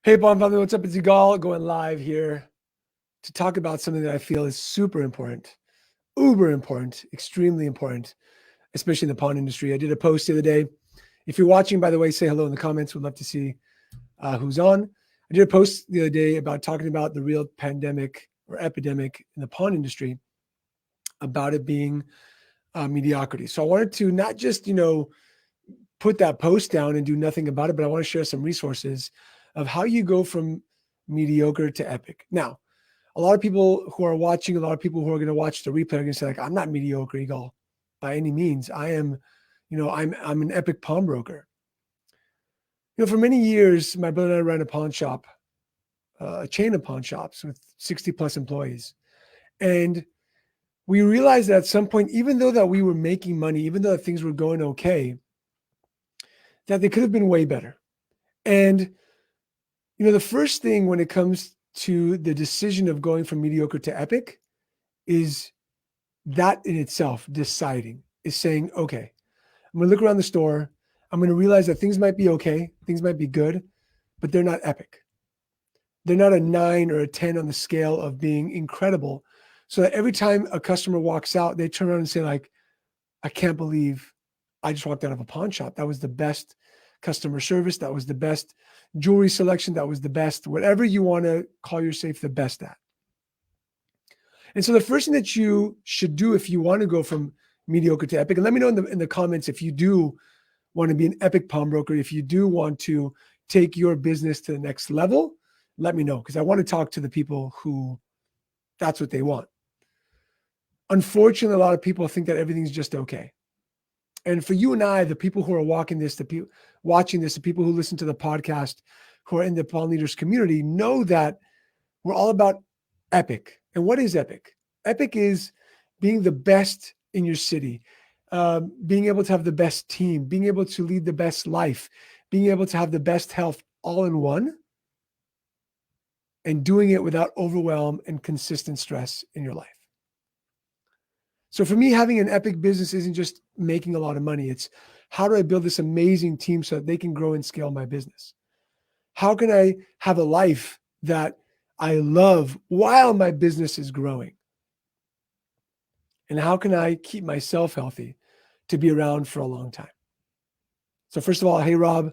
Hey, Bomb Family, what's up? It's Yigal going live here to talk about something that I feel is super important, uber important, extremely important, especially in the pawn industry. I did a post the other day. If you're watching, by the way, say hello in the comments. We'd love to see who's on. I did a post the other day about talking about the real pandemic or epidemic in the pawn industry, about it being mediocrity. So I wanted to not just, put that post down and do nothing about it, but I want to share some resources of how you go from mediocre to epic. Now, a lot of people who are watching, a lot of people who are going to watch the replay are going to say, like, I'm not mediocre, Eagle, by any means. I am, I'm an epic pawnbroker. For many years, my brother and I ran a pawn shop, a chain of pawn shops with 60 plus employees. And we realized that at some point, even though that we were making money, even though that things were going okay, that they could have been way better. And, the first thing when it comes to the decision of going from mediocre to epic is that in itself, deciding, is saying, okay, I'm going to look around the store. I'm going to realize that things might be okay. Things might be good, but they're not epic. They're not a 9 or a 10 on the scale of being incredible. So that every time a customer walks out, they turn around and say, like, I can't believe I just walked out of a pawn shop. That was the best customer service. That was the best jewelry selection. That was the best, whatever you want to call your safe the best at. And so the first thing that you should do if you want to go from mediocre to epic, and let me know in the comments if you do want to be an epic pawnbroker, if you do want to take your business to the next level, let me know, because I want to talk to the people who that's what they want. Unfortunately, a lot of people think that everything's just okay. And for you and I, the people who are watching this, the people who listen to the podcast, who are in the Pawn Leaders community, know that we're all about epic. And what is epic? Epic is being the best in your city, being able to have the best team, being able to lead the best life, being able to have the best health all in one, and doing it without overwhelm and consistent stress in your life. So for me, having an epic business isn't just making a lot of money. It's how do I build this amazing team so that they can grow and scale my business? How can I have a life that I love while my business is growing? And how can I keep myself healthy to be around for a long time? So first of all, hey, Rob,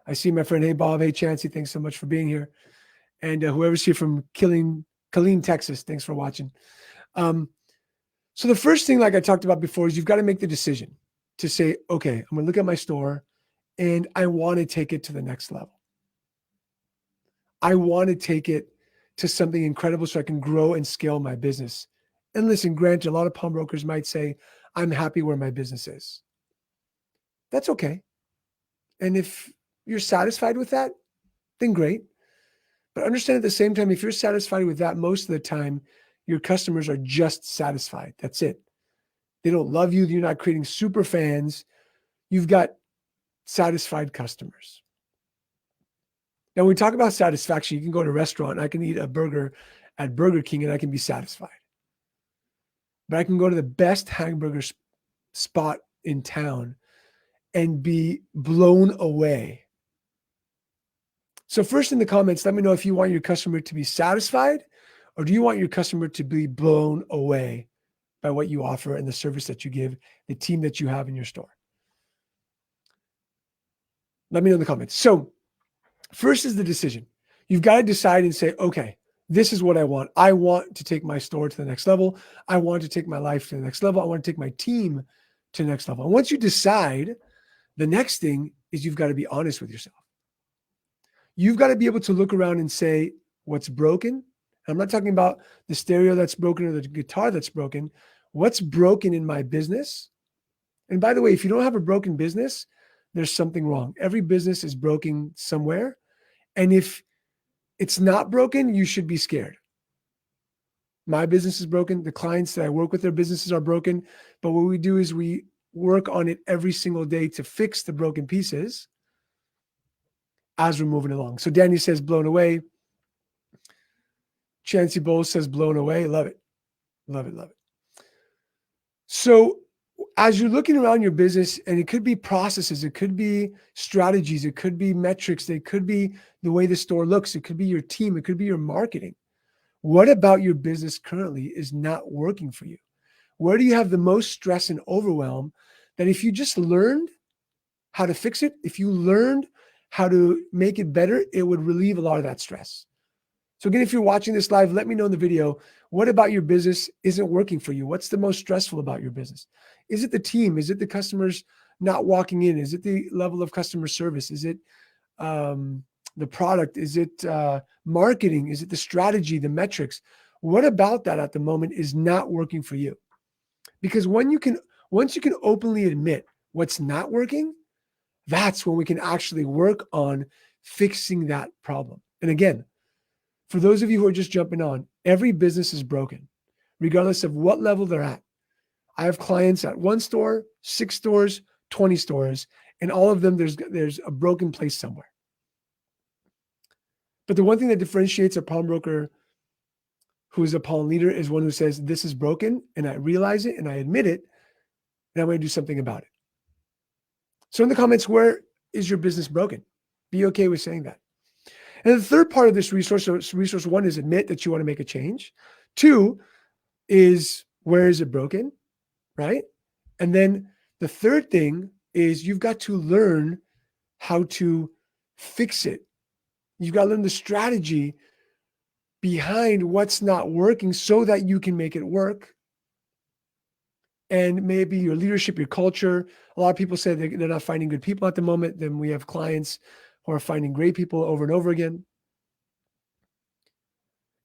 I see my friend. Hey, Bob. Hey, Chancey. Thanks so much for being here. And whoever's here from Killeen, Texas, thanks for watching. So the first thing, like I talked about before, is you've got to make the decision to say, okay, I'm going to look at my store and I want to take it to the next level. I want to take it to something incredible so I can grow and scale my business. And listen, granted, a lot of pawnbrokers might say, I'm happy where my business is. That's okay. And if you're satisfied with that, then great. But understand at the same time, if you're satisfied with that, most of the time, your customers are just satisfied. That's it. They don't love you. You're not creating super fans. You've got satisfied customers. Now, when we talk about satisfaction, you can go to a restaurant. I can eat a burger at Burger King and I can be satisfied. But I can go to the best hamburger spot in town and be blown away. So first in the comments, let me know if you want your customer to be satisfied or do you want your customer to be blown away by what you offer and the service that you give, the team that you have in your store? Let me know in the comments. So first is the decision. You've got to decide and say, okay, this is what I want. I want to take my store to the next level. I want to take my life to the next level. I want to take my team to the next level. And once you decide, the next thing is you've got to be honest with yourself. You've got to be able to look around and say, what's broken? I'm not talking about the stereo that's broken or the guitar that's broken. What's broken in my business? And by the way, if you don't have a broken business, there's something wrong. Every business is broken somewhere. And if it's not broken, you should be scared. My business is broken. The clients that I work with, their businesses are broken. But what we do is we work on it every single day to fix the broken pieces as we're moving along. So Danny says, blown away. Chancey Bowles says, blown away. Love it. Love it. Love it. So as you're looking around your business, and it could be processes, it could be strategies, it could be metrics, it could be the way the store looks, it could be your team, it could be your marketing. What about your business currently is not working for you? Where do you have the most stress and overwhelm that if you just learned how to fix it, if you learned how to make it better, it would relieve a lot of that stress? So again, if you're watching this live, let me know in the video, what about your business isn't working for you? What's the most stressful about your business? Is it the team? Is it the customers not walking in? Is it the level of customer service? Is it the product? Is it marketing? Is it the strategy, the metrics? What about that at the moment is not working for you? Because once you can openly admit what's not working, that's when we can actually work on fixing that problem. And again, for those of you who are just jumping on, every business is broken, regardless of what level they're at. I have clients at 1 store, 6 stores, 20 stores, and all of them, there's a broken place somewhere. But the one thing that differentiates a pawnbroker who is a pawn leader is one who says, this is broken, and I realize it, and I admit it, and I'm going to do something about it. So in the comments, where is your business broken? Be okay with saying that. And the third part of this resource, so resource 1 is admit that you want to make a change. 2 is, where is it broken, right? And then the third thing is you've got to learn how to fix it. You've got to learn the strategy behind what's not working so that you can make it work. And maybe your leadership, your culture. A lot of people say they're not finding good people at the moment. Then we have clients who are finding great people over and over again.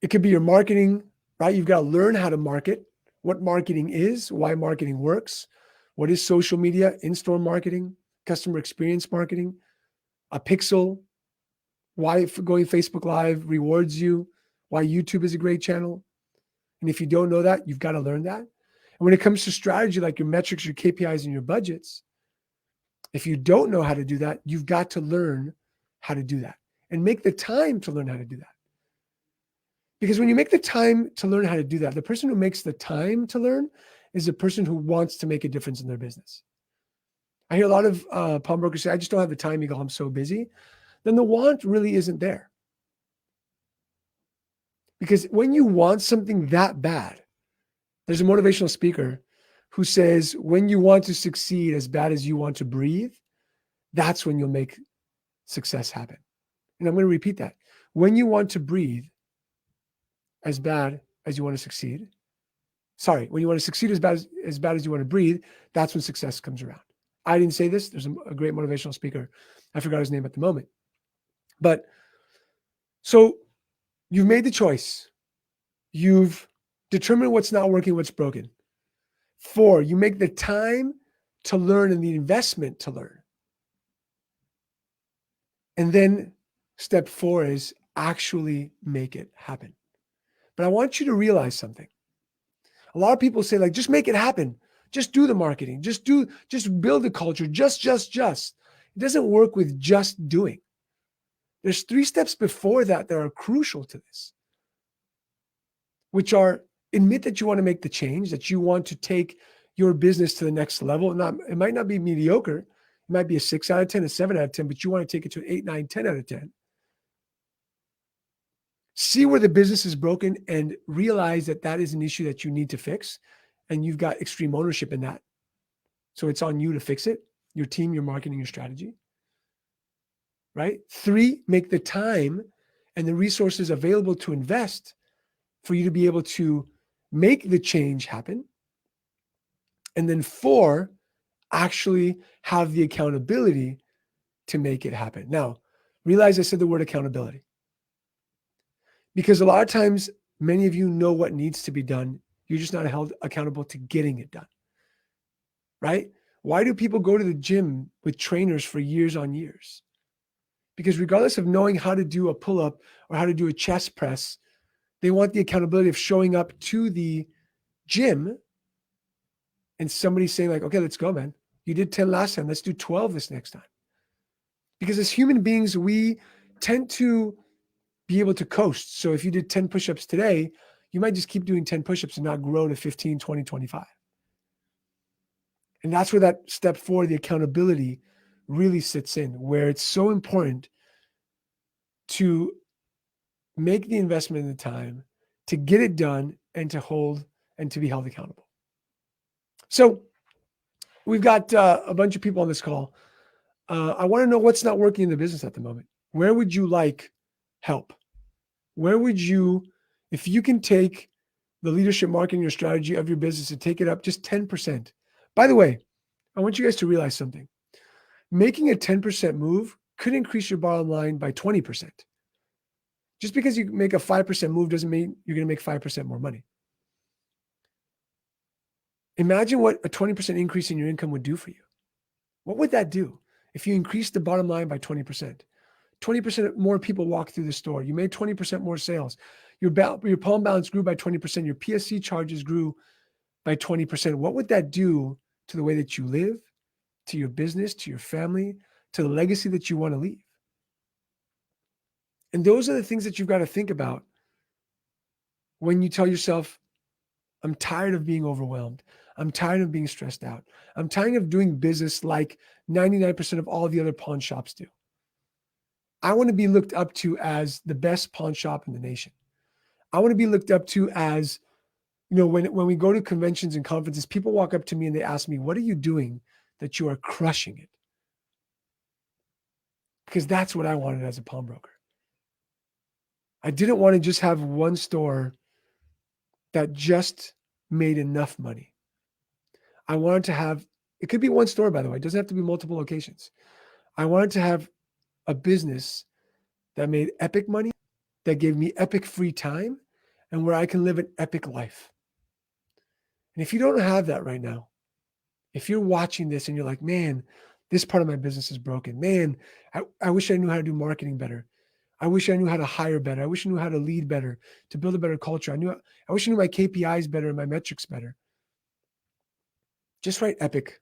It could be your marketing, right? You've got to learn how to market, what marketing is, why marketing works, what is social media, in-store marketing, customer experience marketing, a pixel, why going Facebook Live rewards you, why YouTube is a great channel. And if you don't know that, you've got to learn that. And when it comes to strategy, like your metrics, your KPIs, and your budgets, if you don't know how to do that, you've got to learn how to do that and make the time to learn how to do that. Because when you make the time to learn how to do that, the person who makes the time to learn is the person who wants to make a difference in their business. I hear a lot of pawnbrokers say, I just don't have the time, Yigal, I'm so busy. Then the want really isn't there. Because when you want something that bad, there's a motivational speaker who says, when you want to succeed as bad as you want to breathe, that's when you'll make success happen. And I'm going to repeat that. When you want to breathe as bad as you want to succeed, when you want to succeed as bad as you want to breathe, that's when success comes around. I didn't say this. There's a great motivational speaker. I forgot his name at the moment. But so you've made the choice. You've determined what's not working, what's broken. 4, you make the time to learn and the investment to learn. And then step 4 is actually make it happen. But I want you to realize something. A lot of people say, like, just make it happen. Just do the marketing. Just build the culture. Just. It doesn't work with just doing. There's 3 steps before that are crucial to this, which are admit that you want to make the change, that you want to take your business to the next level. It might not be mediocre. It might be a 6 out of 10, a 7 out of 10, but you want to take it to an 8, 9, 10 out of 10. See where the business is broken and realize that that is an issue that you need to fix. And you've got extreme ownership in that. So it's on you to fix it, your team, your marketing, your strategy. Right? 3, make the time and the resources available to invest for you to be able to make the change happen. And then 4, actually have the accountability to make it happen. Now, realize I said the word accountability. Because a lot of times, many of you know what needs to be done. You're just not held accountable to getting it done. Right? Why do people go to the gym with trainers for years on years? Because regardless of knowing how to do a pull-up or how to do a chest press, they want the accountability of showing up to the gym and somebody saying, like, okay, let's go, man. You did 10 last time. Let's do 12 this next time. Because as human beings, we tend to be able to coast. So if you did 10 push-ups today, you might just keep doing 10 push-ups and not grow to 15, 20, 25. And that's where that step 4, the accountability, really sits in, where it's so important to make the investment in the time, to get it done, and to hold and to be held accountable. So we've got a bunch of people on this call. I want to know what's not working in the business at the moment. Where would you like help? Where would you, if you can take the leadership marketing or strategy of your business and take it up just 10%. By the way, I want you guys to realize something. Making a 10% move could increase your bottom line by 20%. Just because you make a 5% move doesn't mean you're going to make 5% more money. Imagine what a 20% increase in your income would do for you. What would that do if you increased the bottom line by 20%? 20% more people walk through the store. You made 20% more sales. Your palm balance grew by 20%. Your PSC charges grew by 20%. What would that do to the way that you live, to your business, to your family, to the legacy that you want to leave? And those are the things that you've got to think about when you tell yourself, I'm tired of being overwhelmed. I'm tired of being stressed out. I'm tired of doing business like 99% of all the other pawn shops do. I want to be looked up to as the best pawn shop in the nation. I want to be looked up to as, when we go to conventions and conferences, people walk up to me and they ask me, what are you doing that you are crushing it? Because that's what I wanted as a pawnbroker. I didn't want to just have one store that just made enough money. I wanted to have, it could be one store, by the way, it doesn't have to be multiple locations. I wanted to have a business that made epic money, that gave me epic free time, and where I can live an epic life. And if you don't have that right now, if you're watching this and you're like, man, this part of my business is broken. Man, I wish I knew how to do marketing better. I wish I knew how to hire better. I wish I knew how to lead better, to build a better culture. I wish I knew my KPIs better and my metrics better. Just write epic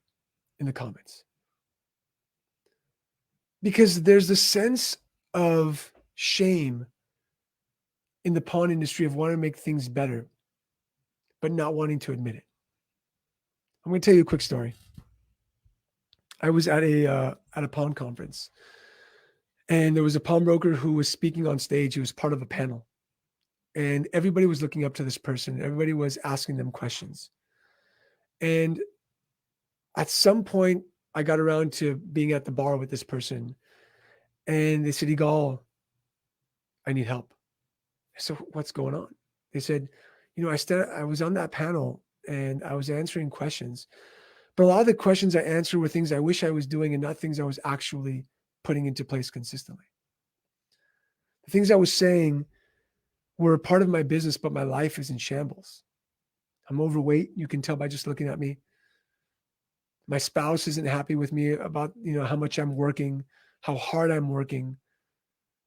in the comments. Because there's a sense of shame in the pawn industry of wanting to make things better, but not wanting to admit it. I'm going to tell you a quick story. I was at a pawn conference, and there was a pawnbroker who was speaking on stage. He was part of a panel, and everybody was looking up to this person. Everybody was asking them questions. And at some point, I got around to being at the bar with this person, and they said, Yigal, I need help. I said, what's going on? They said, I was on that panel and I was answering questions, but a lot of the questions I answered were things I wish I was doing and not things I was actually putting into place consistently. The things I was saying were a part of my business, but my life is in shambles. I'm overweight. You can tell by just looking at me. My spouse isn't happy with me about, how much I'm working, how hard I'm working,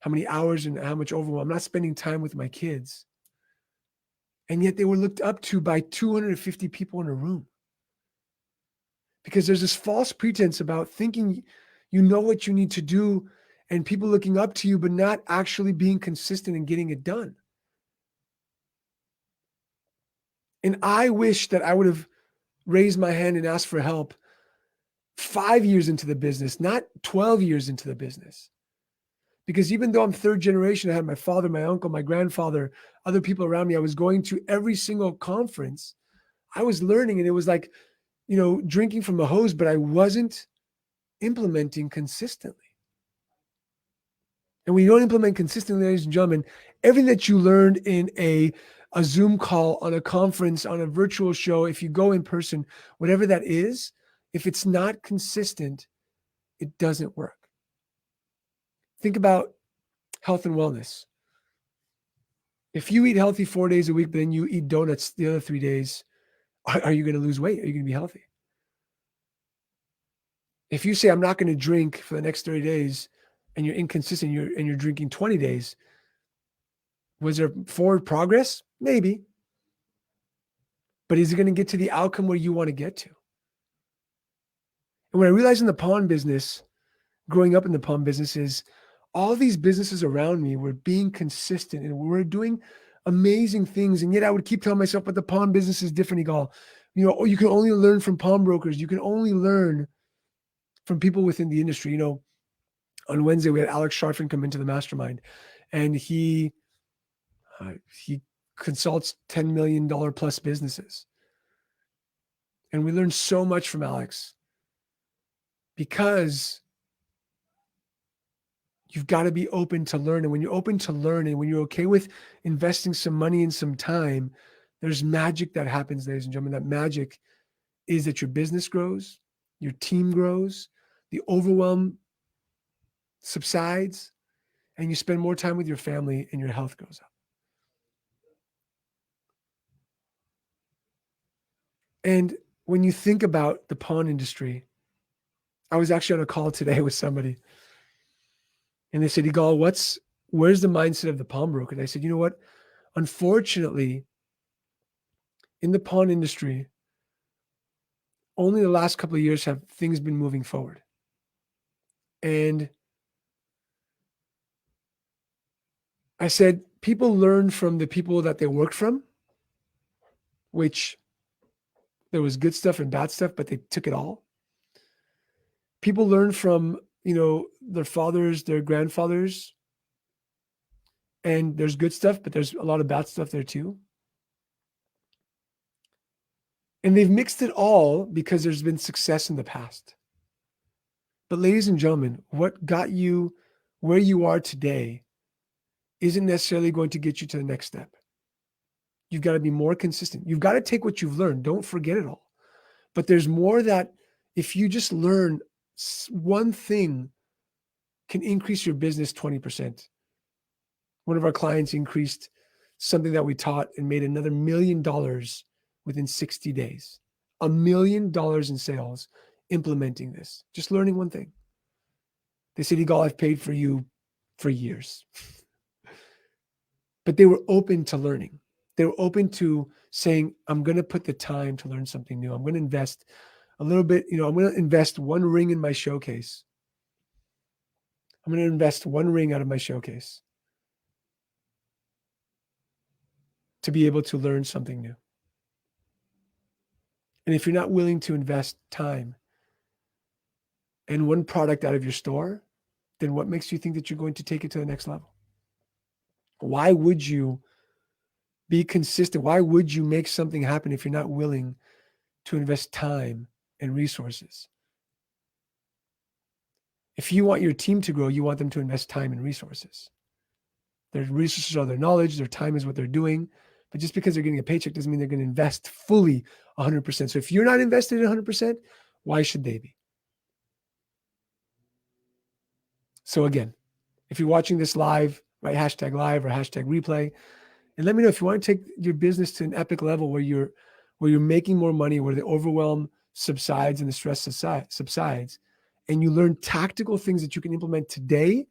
how many hours and how much overwhelm. I'm not spending time with my kids. And yet they were looked up to by 250 people in a room. Because there's this false pretense about thinking you know what you need to do and people looking up to you, but not actually being consistent and getting it done. And I wish that I would have raised my hand and asked for help 5 years into the business, not 12 years into the business. Because even though I'm third generation, I had my father, my uncle, my grandfather, other people around me. I was going to every single conference. I was learning, and it was like, drinking from a hose, but I wasn't implementing consistently. And when you don't implement consistently, ladies and gentlemen, everything that you learned in a Zoom call, on a conference, on a virtual show, if you go in person, whatever that is, if it's not consistent, it doesn't work. Think about health and wellness. If you eat healthy 4 days a week, but then you eat donuts the other 3 days, are you going to lose weight? Are you going to be healthy? If you say, I'm not going to drink for the next 30 days, and you're inconsistent, and you're drinking 20 days, was there forward progress? Maybe. But is it going to get to the outcome where you want to get to? And what I realized in the pawn business, growing up in the pawn business, is all these businesses around me were being consistent and we're doing amazing things. And yet I would keep telling myself, but the pawn business is different, Yigal. You can only learn from pawnbrokers. You can only learn from people within the industry. On Wednesday, we had Alex Sharfin come into the mastermind, and he consults $10 million plus businesses. And we learned so much from Alex because you've got to be open to learn. And when you're open to learn, and when you're okay with investing some money and some time, there's magic that happens, ladies and gentlemen. That magic is that your business grows, your team grows, the overwhelm subsides, and you spend more time with your family and your health goes up. And when you think about the pawn industry, I was actually on a call today with somebody, and they said, Yigal, where's the mindset of the pawnbroker? And I said, you know what? Unfortunately, in the pawn industry, only the last couple of years have things been moving forward. And I said, people learn from the people that they worked from, which there was good stuff and bad stuff, but they took it all. People learn from, their fathers, their grandfathers, and there's good stuff, but there's a lot of bad stuff there too. And they've mixed it all because there's been success in the past. But ladies and gentlemen, what got you where you are today isn't necessarily going to get you to the next step. You've got to be more consistent. You've got to take what you've learned. Don't forget it all. But there's more that if you just learn one thing can increase your business 20%. One of our clients increased something that we taught and made another $1 million within 60 days. $1 million in sales implementing this, just learning one thing. They said, Yigal, I've paid for you for years. But they were open to learning. They were open to saying, I'm going to put the time to learn something new. I'm going to invest a little bit. I'm going to invest one ring in my showcase. I'm going to invest one ring out of my showcase to be able to learn something new. And if you're not willing to invest time and one product out of your store, then what makes you think that you're going to take it to the next level? Why would you be consistent? Why would you make something happen if you're not willing to invest time and resources? If you want your team to grow, you want them to invest time and resources. Their resources are their knowledge, their time is what they're doing. But just because they're getting a paycheck doesn't mean they're going to invest fully 100%. So if you're not invested in 100%, why should they be? So again, if you're watching this live, write hashtag live or hashtag replay, and let me know if you want to take your business to an epic level where you're making more money, where the overwhelm subsides and the stress subsides, and you learn tactical things that you can implement today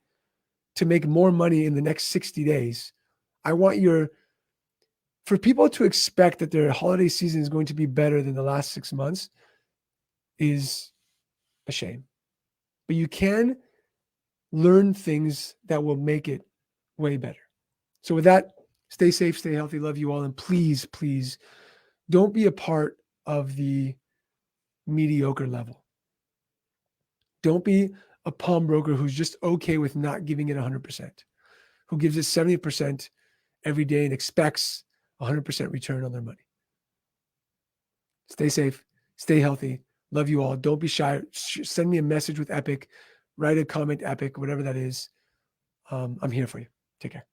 to make more money in the next 60 days. I want for people to expect that their holiday season is going to be better than the last 6 months is a shame. But you can learn things that will make it way better. So with that, stay safe, stay healthy, love you all. And please, please don't be a part of the mediocre level. Don't be a pawnbroker who's just okay with not giving it 100%, who gives it 70% every day and expects 100% return on their money. Stay safe, stay healthy, love you all. Don't be shy. Send me a message with Epic, write a comment, Epic, whatever that is. I'm here for you. Take care.